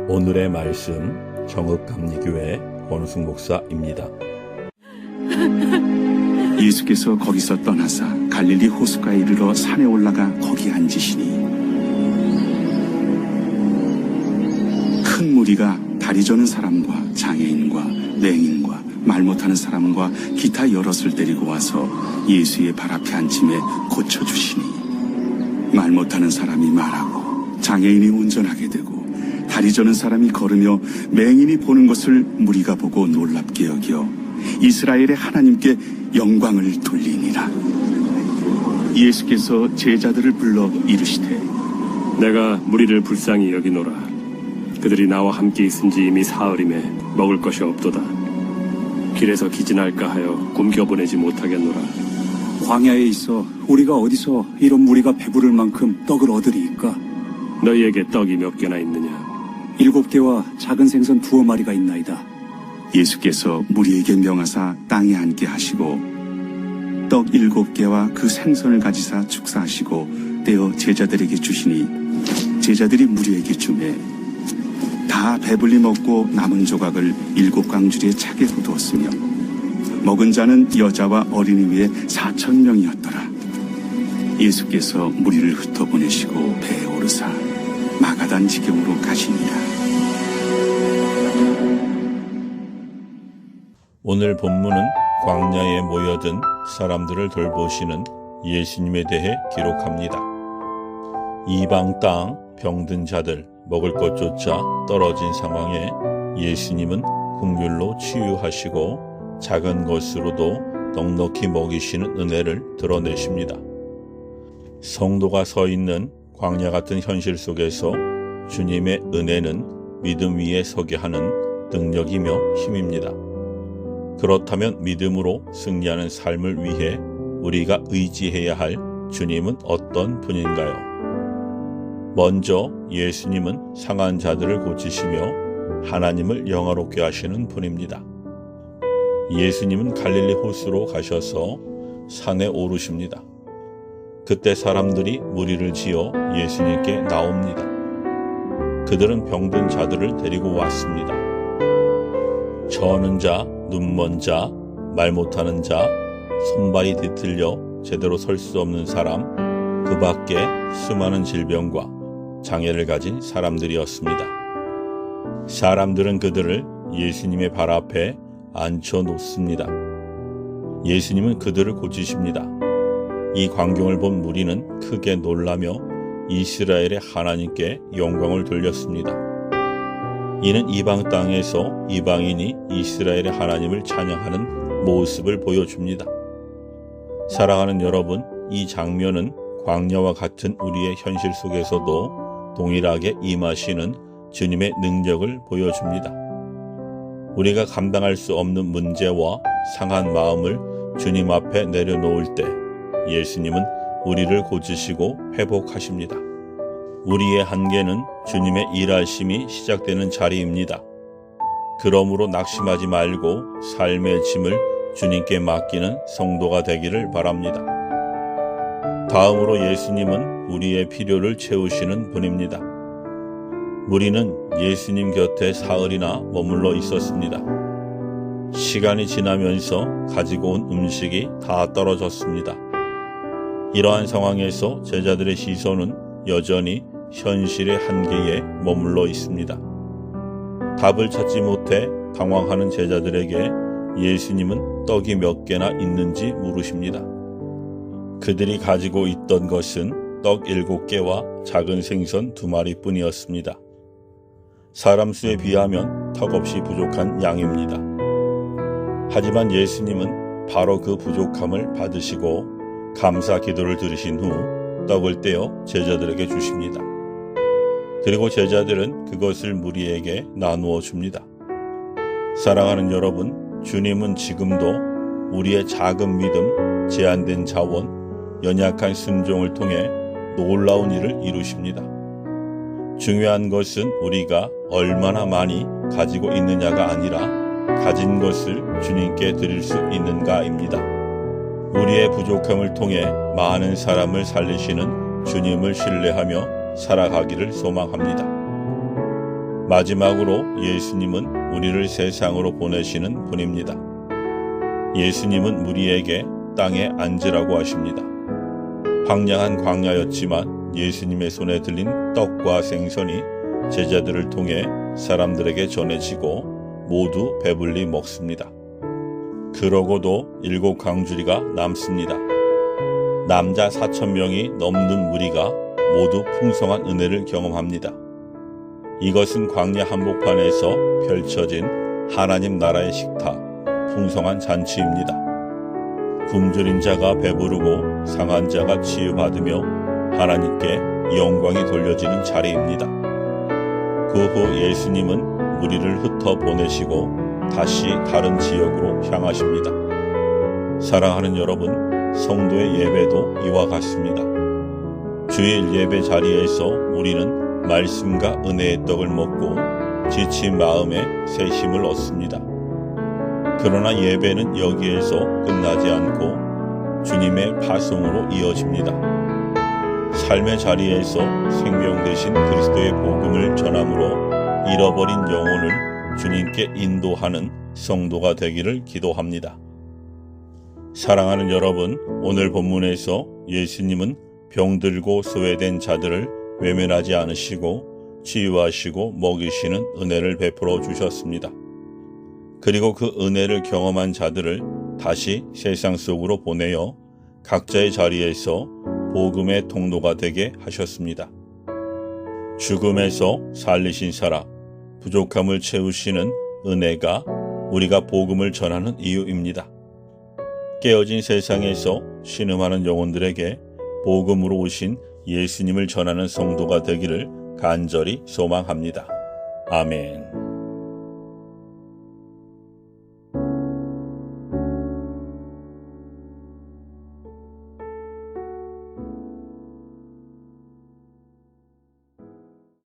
오늘의 말씀 정읍감리교회 권우승 목사입니다. 예수께서 거기서 떠나사 갈릴리 호숫가에 이르러 산에 올라가 거기 앉으시니 큰 무리가 다리 저는 사람과 장애인과 맹인과 말 못하는 사람과 기타 여럿을 데리고 와서 예수의 발 앞에 앉힘에 고쳐주시니 말 못하는 사람이 말하고 장애인이 운전하게 되고 다리 저는 사람이 걸으며 맹인이 보는 것을 무리가 보고 놀랍게 여겨 이스라엘의 하나님께 영광을 돌리니라. 예수께서 제자들을 불러 이르시되 내가 무리를 불쌍히 여기노라. 그들이 나와 함께 있은지 이미 사흘임에 먹을 것이 없도다. 길에서 기진할까 하여 굶겨보내지 못하겠노라. 광야에 있어 우리가 어디서 이런 무리가 배부를 만큼 떡을 얻으리이까? 너희에게 떡이 몇 개나 있느냐? 7개와 작은 생선 2마리가 있나이다. 예수께서 무리에게 명하사 땅에 앉게 하시고 떡 7개와 그 생선을 가지사 축사하시고 떼어 제자들에게 주시니 제자들이 무리에게 주매 다 배불리 먹고 남은 조각을 7광주리에 차게 거두었으며 먹은 자는 여자와 어린이 외에 4,000명이었더라. 예수께서 무리를 흩어보내시고 배에 오르사 마가단 지경으로 가시니라. 오늘 본문은 광야에 모여든 사람들을 돌보시는 예수님에 대해 기록합니다. 이방 땅 병든 자들 먹을 것조차 떨어진 상황에 예수님은 긍휼로 치유하시고 작은 것으로도 넉넉히 먹이시는 은혜를 드러내십니다. 성도가 서 있는 광야 같은 현실 속에서 주님의 은혜는 믿음 위에 서게 하는 능력이며 힘입니다. 그렇다면 믿음으로 승리하는 삶을 위해 우리가 의지해야 할 주님은 어떤 분인가요? 먼저 예수님은 상한 자들을 고치시며 하나님을 영화롭게 하시는 분입니다. 예수님은 갈릴리 호수로 가셔서 산에 오르십니다. 그때 사람들이 무리를 지어 예수님께 나옵니다. 그들은 병든 자들을 데리고 왔습니다. 저는 자, 눈먼 자, 말 못하는 자, 손발이 뒤틀려 제대로 설 수 없는 사람, 그 밖에 수많은 질병과 장애를 가진 사람들이었습니다. 사람들은 그들을 예수님의 발 앞에 앉혀 놓습니다. 예수님은 그들을 고치십니다. 이 광경을 본 무리는 크게 놀라며 이스라엘의 하나님께 영광을 돌렸습니다. 이는 이방 땅에서 이방인이 이스라엘의 하나님을 찬양하는 모습을 보여줍니다. 사랑하는 여러분, 이 장면은 광야와 같은 우리의 현실 속에서도 동일하게 임하시는 주님의 능력을 보여줍니다. 우리가 감당할 수 없는 문제와 상한 마음을 주님 앞에 내려놓을 때 예수님은 우리를 고치시고 회복하십니다. 우리의 한계는 주님의 일하심이 시작되는 자리입니다. 그러므로 낙심하지 말고 삶의 짐을 주님께 맡기는 성도가 되기를 바랍니다. 다음으로 예수님은 우리의 필요를 채우시는 분입니다. 무리는 예수님 곁에 사흘이나 머물러 있었습니다. 시간이 지나면서 가지고 온 음식이 다 떨어졌습니다. 이러한 상황에서 제자들의 시선은 여전히 현실의 한계에 머물러 있습니다. 답을 찾지 못해 당황하는 제자들에게 예수님은 떡이 몇 개나 있는지 물으십니다. 그들이 가지고 있던 것은 떡 7개와 작은 생선 2마리 뿐이었습니다. 사람 수에 비하면 턱없이 부족한 양입니다. 하지만 예수님은 바로 그 부족함을 받으시고 감사 기도를 들으신 후 떡을 떼어 제자들에게 주십니다. 그리고 제자들은 그것을 무리에게 나누어 줍니다. 사랑하는 여러분, 주님은 지금도 우리의 작은 믿음, 제한된 자원, 연약한 순종을 통해 놀라운 일을 이루십니다. 중요한 것은 우리가 얼마나 많이 가지고 있느냐가 아니라 가진 것을 주님께 드릴 수 있는가입니다. 우리의 부족함을 통해 많은 사람을 살리시는 주님을 신뢰하며 살아가기를 소망합니다. 마지막으로 예수님은 우리를 세상으로 보내시는 분입니다. 예수님은 무리에게 땅에 앉으라고 하십니다. 황량한 광야였지만 예수님의 손에 들린 떡과 생선이 제자들을 통해 사람들에게 전해지고 모두 배불리 먹습니다. 그러고도 7 광주리가 남습니다. 남자 4,000명이 넘는 무리가 모두 풍성한 은혜를 경험합니다. 이것은 광야 한복판에서 펼쳐진 하나님 나라의 식탁, 풍성한 잔치입니다. 굶주린 자가 배부르고 상한 자가 치유받으며 하나님께 영광이 돌려지는 자리입니다. 그 후 예수님은 무리를 흩어 보내시고 다시 다른 지역으로 향하십니다. 사랑하는 여러분, 성도의 예배도 이와 같습니다. 주일 예배 자리에서 우리는 말씀과 은혜의 떡을 먹고 지친 마음에 새 힘을 얻습니다. 그러나 예배는 여기에서 끝나지 않고 주님의 파송으로 이어집니다. 삶의 자리에서 생명 되신 그리스도의 복음을 전함으로 잃어버린 영혼을 주님께 인도하는 성도가 되기를 기도합니다. 사랑하는 여러분, 오늘 본문에서 예수님은 병들고 소외된 자들을 외면하지 않으시고 치유하시고 먹이시는 은혜를 베풀어 주셨습니다. 그리고 그 은혜를 경험한 자들을 다시 세상 속으로 보내어 각자의 자리에서 복음의 통로가 되게 하셨습니다. 죽음에서 살리신 사람, 부족함을 채우시는 은혜가 우리가 복음을 전하는 이유입니다. 깨어진 세상에서 신음하는 영혼들에게 복음으로 오신 예수님을 전하는 성도가 되기를 간절히 소망합니다. 아멘.